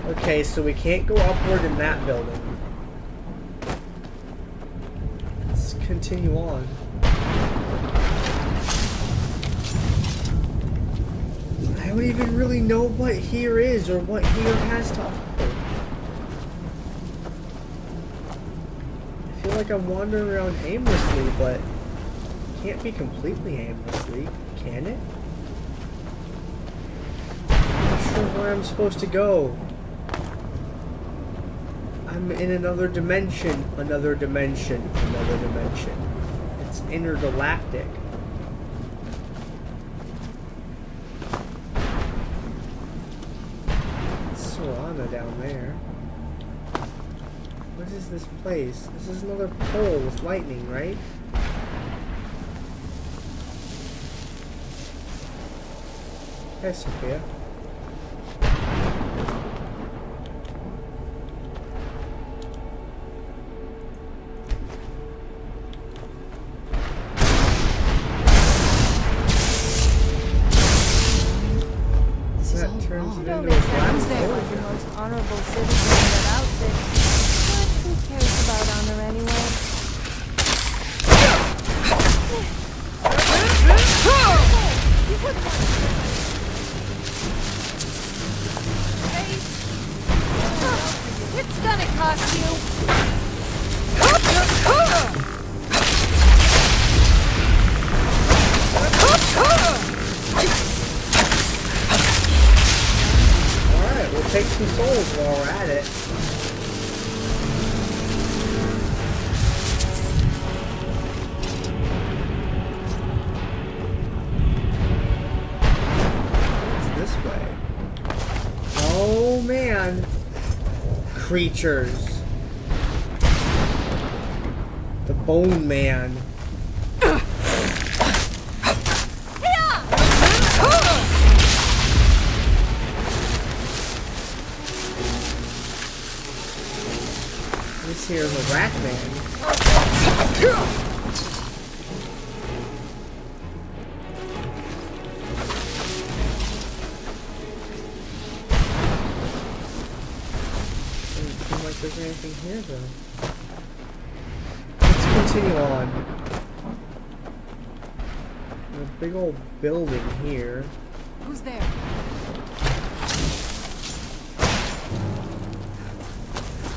Okay, so we can't go upward in that building. Let's continue on. I don't even really know what here is or what here has to offer. I feel like I'm wandering around aimlessly, but it can't be completely aimlessly, can it? I'm not sure where I'm supposed to go. I'm in another dimension, another dimension, another dimension. It's intergalactic. It's Solana down there. What is this place? This is another pole with lightning, right? Hey, Sophia. Honorable citizen in that outfit. But who cares about honor anyway? It's gonna cost you. We'll take some souls while we're at it. What's this way? Oh man. Creatures. The Bone Man. This here is a rat man. Doesn't seem like there's anything here though. Let's continue on. A big old building here. Who's there?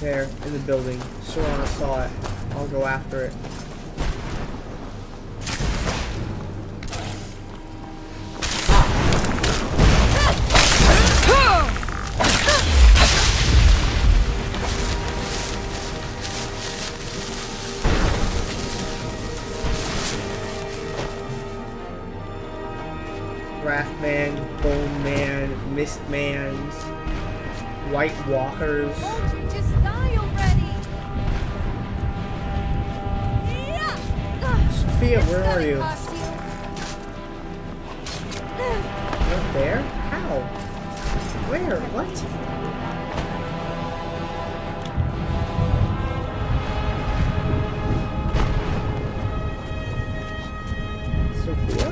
There, in the building. Solana saw it. I'll go after it. Wrath Man, Bone Man, Mist Mans, White Walkers. Sophia, where are you? You're up there? How? Where? What? Sophia?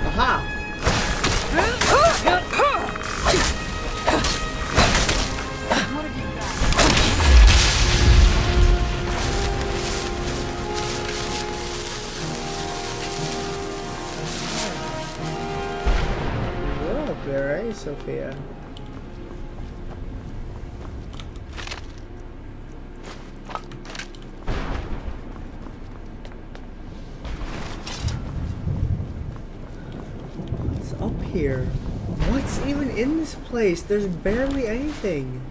Aha! There, eh, Sophia? What's up here? What's even in this place? There's barely anything.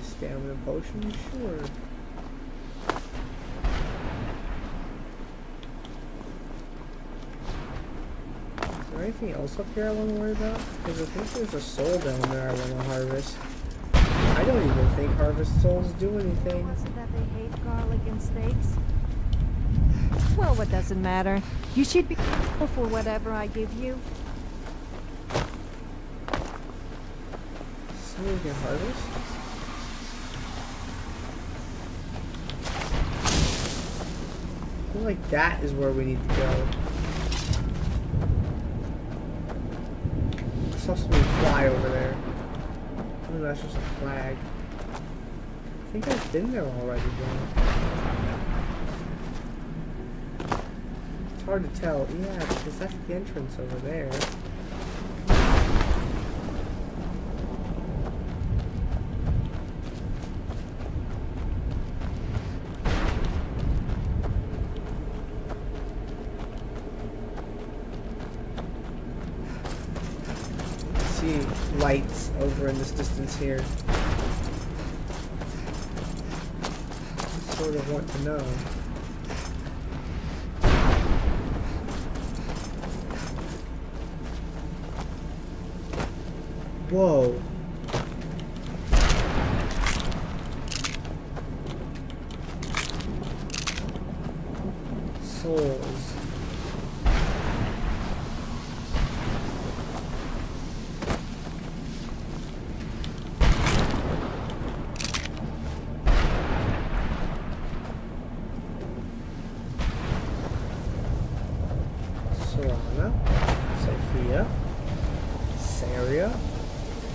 Stamina potion, sure. Is there anything else up here I want to worry about? Because I think there's a soul down there I want to harvest. I don't even think harvest souls do anything. Was it that they hate garlic and steaks? Well, what does it matter? You should be grateful for whatever I give you. So we can harvest? feel like that is where we need to go. I saw something fly over there. Oh, that's just a flag. I think I've been there already, though. It's hard to tell. Yeah, because that's the entrance over there. Lights over in this distance here. I sort of want to know. Whoa. Souls.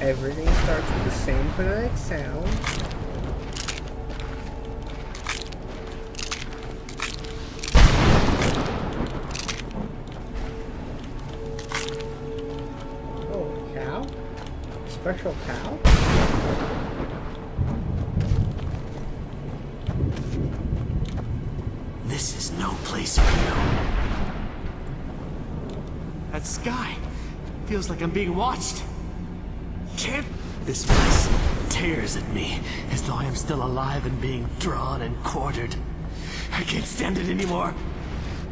Everything starts with the same phonetic sound. Oh, a cow? Spectral cow? This is no place for you. That sky feels like I'm being watched. Can't. This place tears at me as though I am still alive and being drawn and quartered. I can't stand it anymore.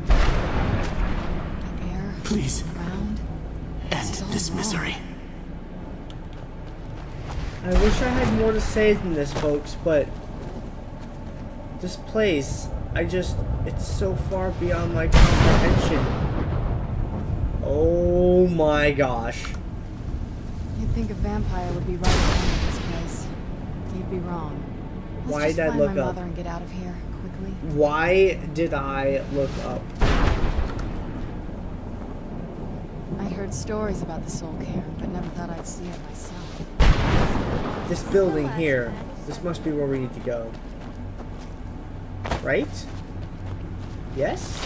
Air, please, ground. end this misery. I wish I had more to say than this, folks, but this place, it's so far beyond my comprehension. Oh my gosh. You'd think a vampire would be right around this place. You'd be wrong. Why Let's did I just look find my up? mother and get out of here quickly. Why did I look up? I heard stories about the soul care, but never thought I'd see it myself. This building here, this must be where we need to go. Right? Yes?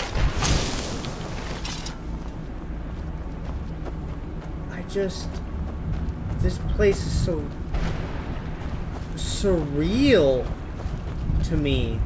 This place is so surreal to me.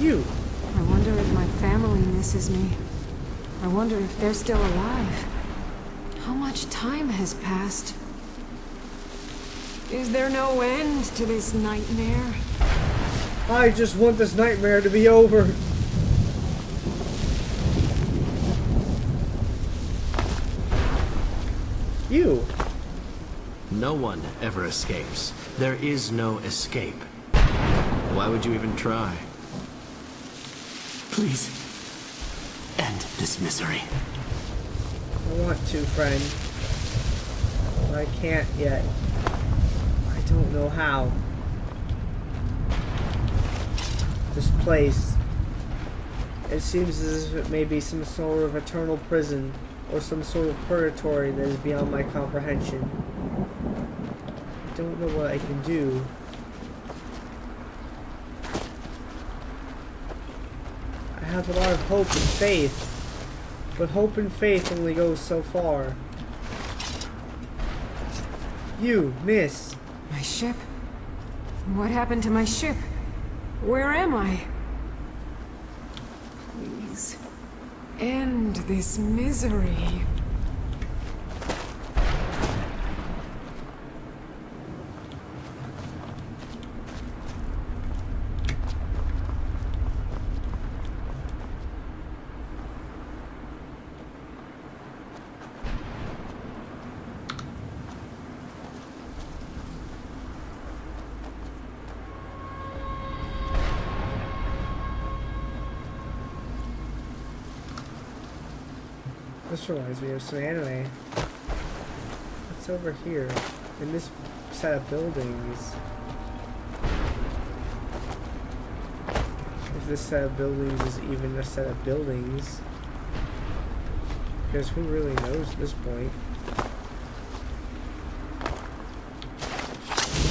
You. I wonder if my family misses me. I wonder if they're still alive. How much time has passed? Is there no end to this nightmare? I just want this nightmare to be over. You. No one ever escapes. There is no escape. Why would you even try? Please, end this misery. I want to, friend. But I can't yet. I don't know how. This place. It seems as if it may be some sort of eternal prison, or some sort of purgatory that is beyond my comprehension. I don't know what I can do. I have a lot of hope and faith, but hope and faith only goes so far. You, miss. My ship? What happened to my ship? Where am I? Please, end this misery. This reminds me of some anime. What's over here? In this set of buildings. If this set of buildings is even a set of buildings. Because who really knows at this point?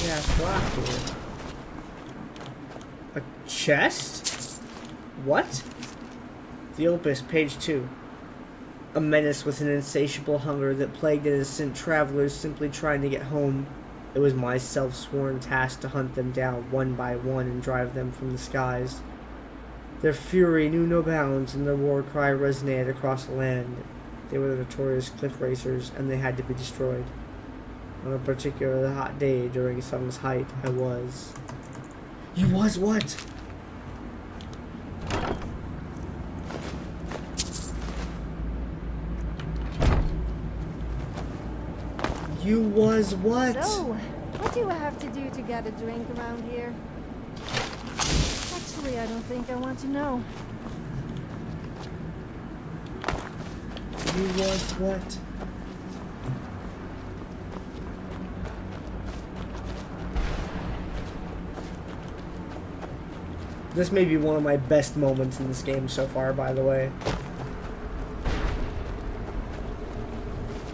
Yeah, it's black here. A chest? What? The Opus, page 2. A menace with an insatiable hunger that plagued innocent travelers simply trying to get home. It was my self-sworn task to hunt them down one by one and drive them from the skies. Their fury knew no bounds, and their war cry resonated across the land. They were the notorious cliff racers, and they had to be destroyed. On a particularly hot day during summer's height, I was... You was what? You was what? So, what do I have to do to get a drink around here? Actually, I don't think I want to know. You was what? This may be one of my best moments in this game so far, by the way.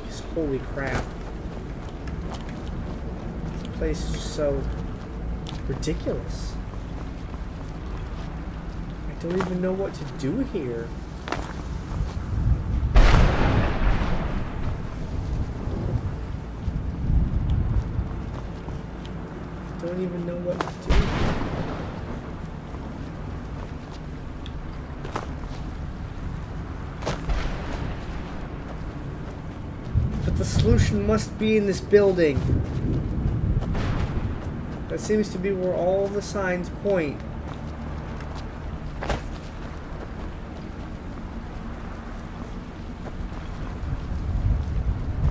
Just holy crap. This place is just so ridiculous. I don't even know what to do here. Don't even know what to do. But the solution must be in this building. That seems to be where all the signs point.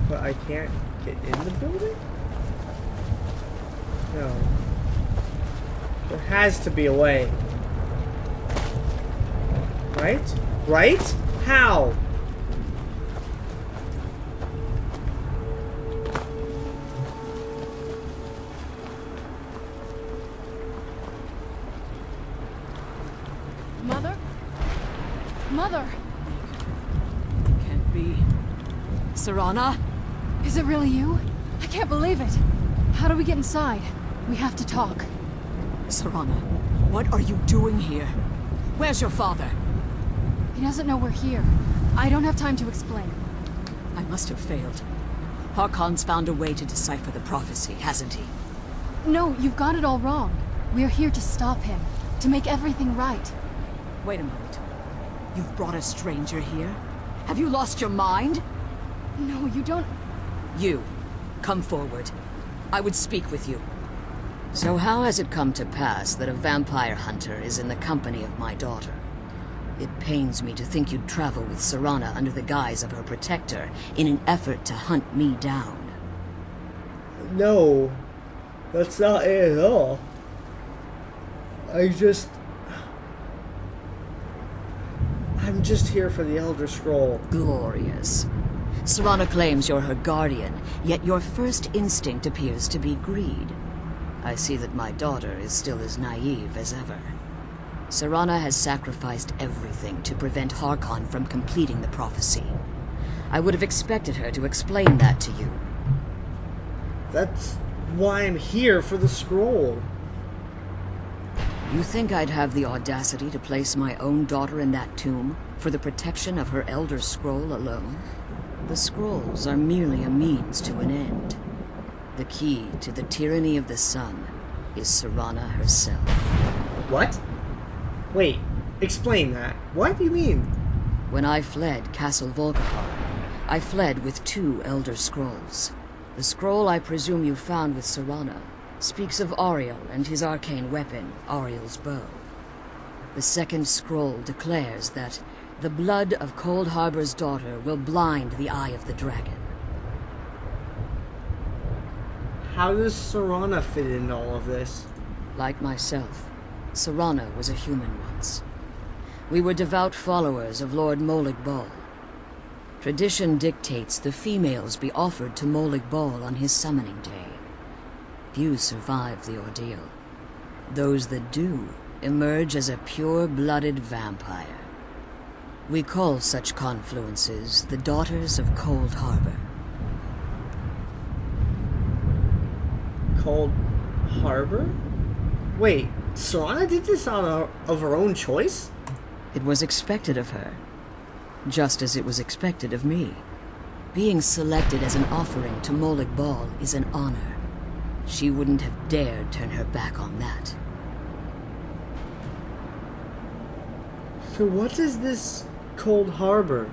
But I can't get in the building? No. There has to be a way. Right? Right? How? Mother? Mother! Can't be. Serana? Is it really you? I can't believe it. How do we get inside? We have to talk. Serana, what are you doing here? Where's your father? He doesn't know we're here. I don't have time to explain. I must have failed. Harkon's found a way to decipher the prophecy, hasn't he? No, you've got it all wrong. We're here to stop him. To make everything right. Wait a moment. You've brought a stranger here? Have you lost your mind? No, you don't... You, come forward. I would speak with you. So how has it come to pass that a vampire hunter is in the company of my daughter? It pains me to think you'd travel with Serana under the guise of her protector in an effort to hunt me down. No. That's not it at all. I'm just here for the Elder Scroll. Glorious. Serana claims you're her guardian, yet your first instinct appears to be greed. I see that my daughter is still as naive as ever. Serana has sacrificed everything to prevent Harkon from completing the prophecy. I would have expected her to explain that to you. That's why I'm here, for the scroll. You think I'd have the audacity to place my own daughter in that tomb for the protection of her Elder Scroll alone? The scrolls are merely a means to an end. The key to the tyranny of the sun is Serana herself. What? Wait, explain that. What do you mean? When I fled Castle Volkihar, I fled with 2 Elder Scrolls. The scroll I presume you found with Serana speaks of Ariel and his arcane weapon, Ariel's bow. The second scroll declares that the blood of Cold Harbor's daughter will blind the eye of the dragon. How does Serana fit into all of this? Like myself, Serana was a human once. We were devout followers of Lord Molag Bal. Tradition dictates the females be offered to Molag Bal on his summoning day. Few survive the ordeal. Those that do emerge as a pure-blooded vampire. We call such confluences the Daughters of Cold Harbor. Cold Harbor? Wait, Serana did this of her own choice? It was expected of her, just as it was expected of me. Being selected as an offering to Molag Bal is an honor. She wouldn't have dared turn her back on that. So what is this Cold Harbor?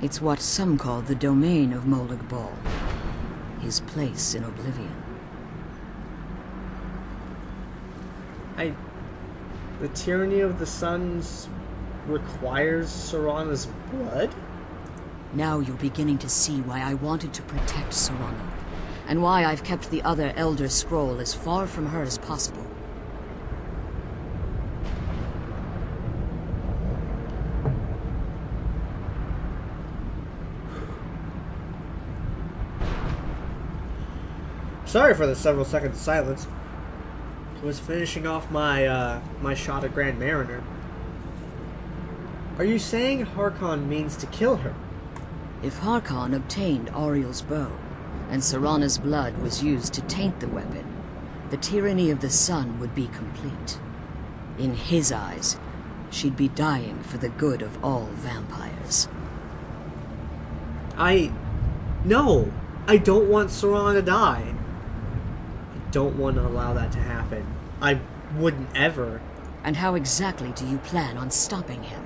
It's what some call the domain of Molag Bal, his place in oblivion. The tyranny of the suns requires Serana's blood? Now you're beginning to see why I wanted to protect Serana, and why I've kept the other Elder Scroll as far from her as possible. Sorry for the several seconds of silence. I was finishing off my my shot at Grand Mariner. Are you saying Harkon means to kill her? If Harkon obtained Ariel's bow, and Serana's blood was used to taint the weapon, the tyranny of the sun would be complete. In his eyes, she'd be dying for the good of all vampires. No! I don't want Serana to die. I don't want to allow that to happen. I wouldn't ever. And how exactly do you plan on stopping him?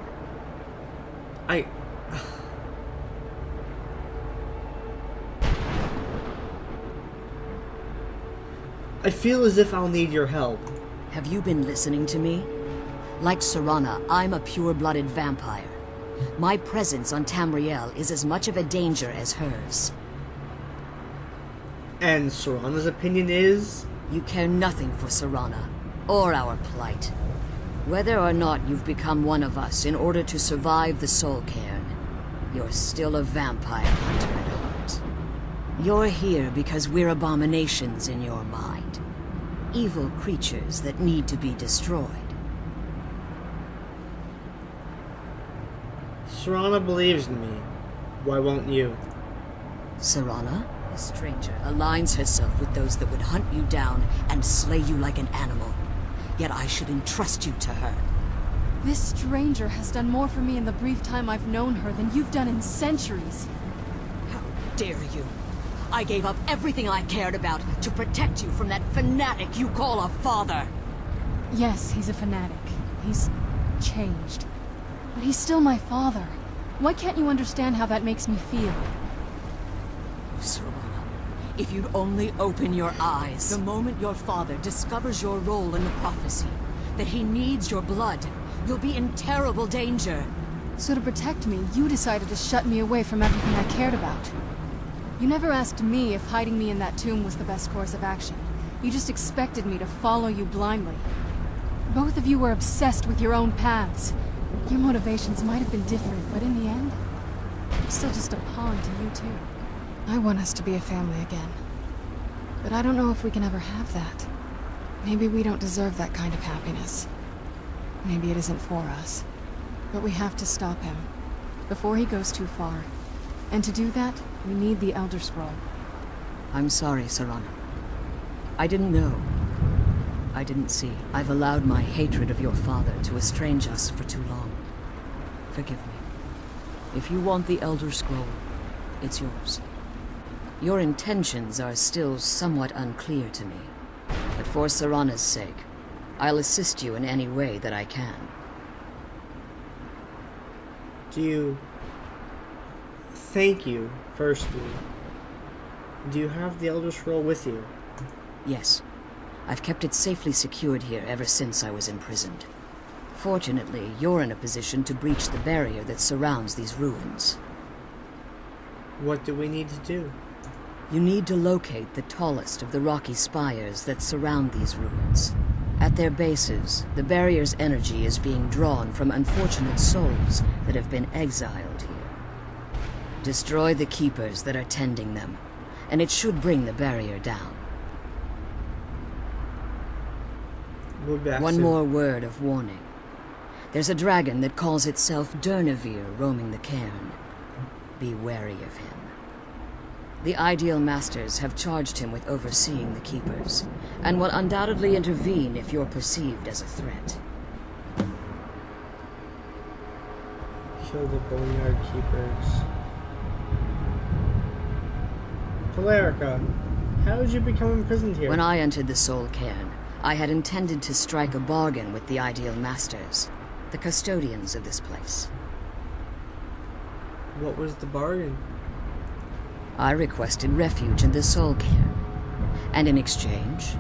I feel as if I'll need your help. Have you been listening to me? Like Serana, I'm a pure-blooded vampire. My presence on Tamriel is as much of a danger as hers. And Serana's opinion is? You care nothing for Serana, or our plight. Whether or not you've become one of us in order to survive the Soul Cairn, you're still a vampire hunter at heart. You're here because we're abominations in your mind. Evil creatures that need to be destroyed. Serana believes in me. Why won't you? Serana, a stranger, aligns herself with those that would hunt you down and slay you like an animal. Yet I should entrust you to her. This stranger has done more for me in the brief time I've known her than you've done in centuries. How dare you! I gave up everything I cared about to protect you from that fanatic you call a father! Yes, he's a fanatic. He's changed. But he's still my father. Why can't you understand how that makes me feel? Serana, if you'd only open your eyes. The moment your father discovers your role in the prophecy, that he needs your blood, you'll be in terrible danger. So to protect me, you decided to shut me away from everything I cared about. You never asked me if hiding me in that tomb was the best course of action. You just expected me to follow you blindly. Both of you were obsessed with your own paths. Your motivations might have been different, but in the end, I'm still just a pawn to you too. I want us to be a family again. But I don't know if we can ever have that. Maybe we don't deserve that kind of happiness. Maybe it isn't for us. But we have to stop him, before he goes too far. And to do that, we need the Elder Scroll. I'm sorry, Serana. I didn't know. I didn't see. I've allowed my hatred of your father to estrange us for too long. Forgive me. If you want the Elder Scroll, it's yours. Your intentions are still somewhat unclear to me, but for Serana's sake, I'll assist you in any way that I can. Thank you, firstly. Do you have the Elder Scroll with you? Yes. I've kept it safely secured here ever since I was imprisoned. Fortunately, you're in a position to breach the barrier that surrounds these ruins. What do we need to do? You need to locate the tallest of the rocky spires that surround these ruins. At their bases, the barrier's energy is being drawn from unfortunate souls that have been exiled here. Destroy the keepers that are tending them, and it should bring the barrier down. We'll be back One soon. more word of warning. There's a dragon that calls itself Durnavir roaming the cairn. Be wary of him. The Ideal Masters have charged him with overseeing the keepers, and will undoubtedly intervene if you're perceived as a threat. Kill the boneyard keepers. Valerica, how did you become imprisoned here? When I entered the Soul Cairn, I had intended to strike a bargain with the Ideal Masters, the custodians of this place. What was the bargain? I requested refuge in the Soul Cairn, and in exchange,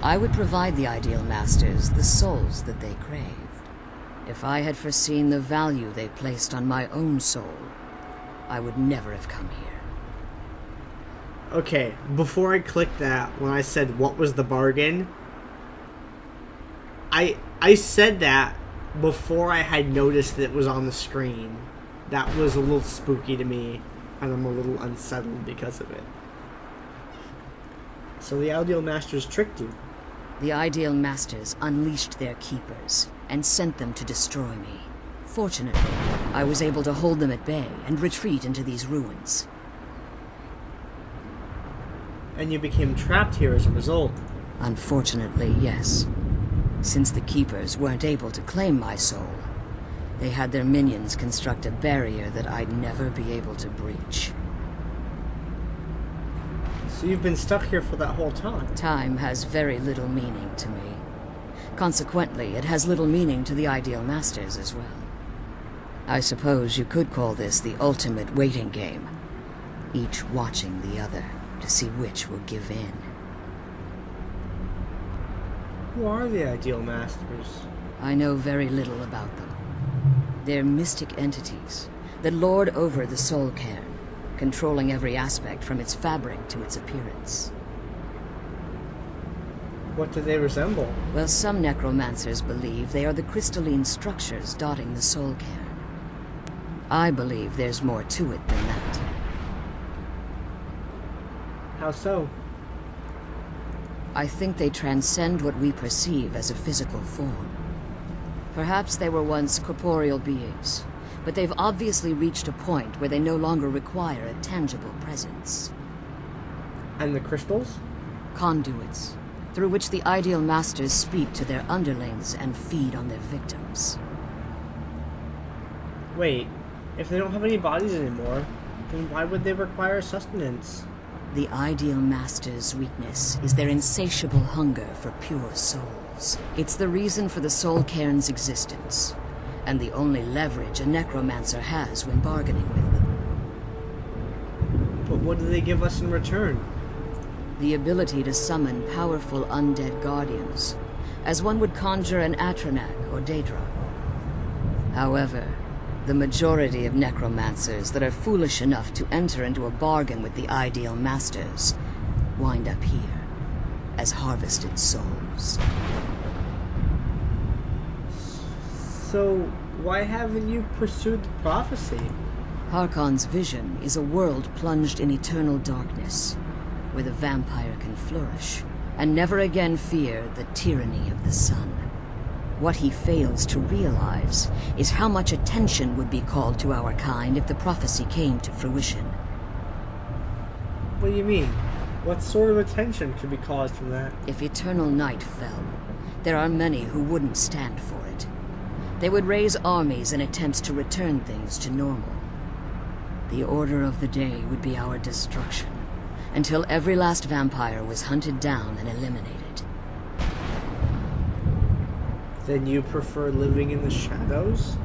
I would provide the Ideal Masters the souls that they crave. If I had foreseen the value they placed on my own soul, I would never have come here. Okay, before I clicked that, when I said what was the bargain, I said that before I had noticed that it was on the screen. That was a little spooky to me, and I'm a little unsettled because of it. So the Ideal Masters tricked you. The Ideal Masters unleashed their keepers and sent them to destroy me. Fortunately, I was able to hold them at bay and retreat into these ruins. And you became trapped here as a result. Unfortunately, yes. Since the keepers weren't able to claim my soul, they had their minions construct a barrier that I'd never be able to breach. So you've been stuck here for that whole time. Time has very little meaning to me. Consequently, it has little meaning to the Ideal Masters as well. I suppose you could call this the ultimate waiting game, each watching the other to see which will give in. Who are the Ideal Masters? I know very little about them. They're mystic entities that lord over the Soul Cairn, controlling every aspect from its fabric to its appearance. What do they resemble? Well, some necromancers believe they are the crystalline structures dotting the Soul Cairn. I believe there's more to it than that. How so? I think they transcend what we perceive as a physical form. Perhaps they were once corporeal beings, but they've obviously reached a point where they no longer require a tangible presence. And the crystals? Conduits, through which the Ideal Masters speak to their underlings and feed on their victims. Wait, if they don't have any bodies anymore, then why would they require sustenance? The Ideal Masters' weakness is their insatiable hunger for pure souls. It's the reason for the Soul Cairn's existence, and the only leverage a necromancer has when bargaining with them. But what do they give us in return? The ability to summon powerful undead guardians, as one would conjure an Atronak or Daedra. However, the majority of necromancers that are foolish enough to enter into a bargain with the Ideal Masters wind up here as harvested souls. So, why haven't you pursued the prophecy? Harkon's vision is a world plunged in eternal darkness, where the vampire can flourish and never again fear the tyranny of the sun. What he fails to realize is how much attention would be called to our kind if the prophecy came to fruition. What do you mean? What sort of attention could be caused from that? If eternal night fell, there are many who wouldn't stand for it. They would raise armies in attempts to return things to normal. The order of the day would be our destruction, until every last vampire was hunted down and eliminated. Then you prefer living in the shadows?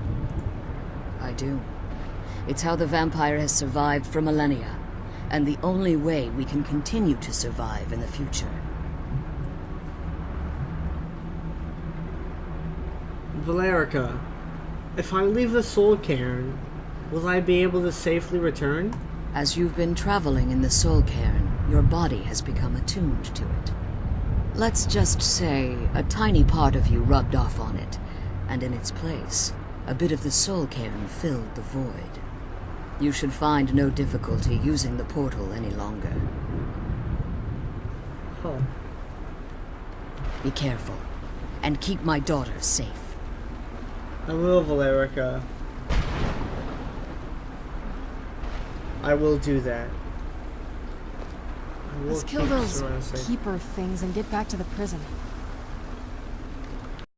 I do. It's how the vampire has survived for millennia, and the only way we can continue to survive in the future. Valerica, if I leave the Soul Cairn, will I be able to safely return? As you've been traveling in the Soul Cairn, your body has become attuned to it. Let's just say a tiny part of you rubbed off on it, and in its place, a bit of the Soul Cairn filled the void. You should find no difficulty using the portal any longer. Huh. Be careful, and keep my daughter safe. I will, Valerica. I will do that. I will Let's kill keep those Serana safe. keeper things and get back to the prison.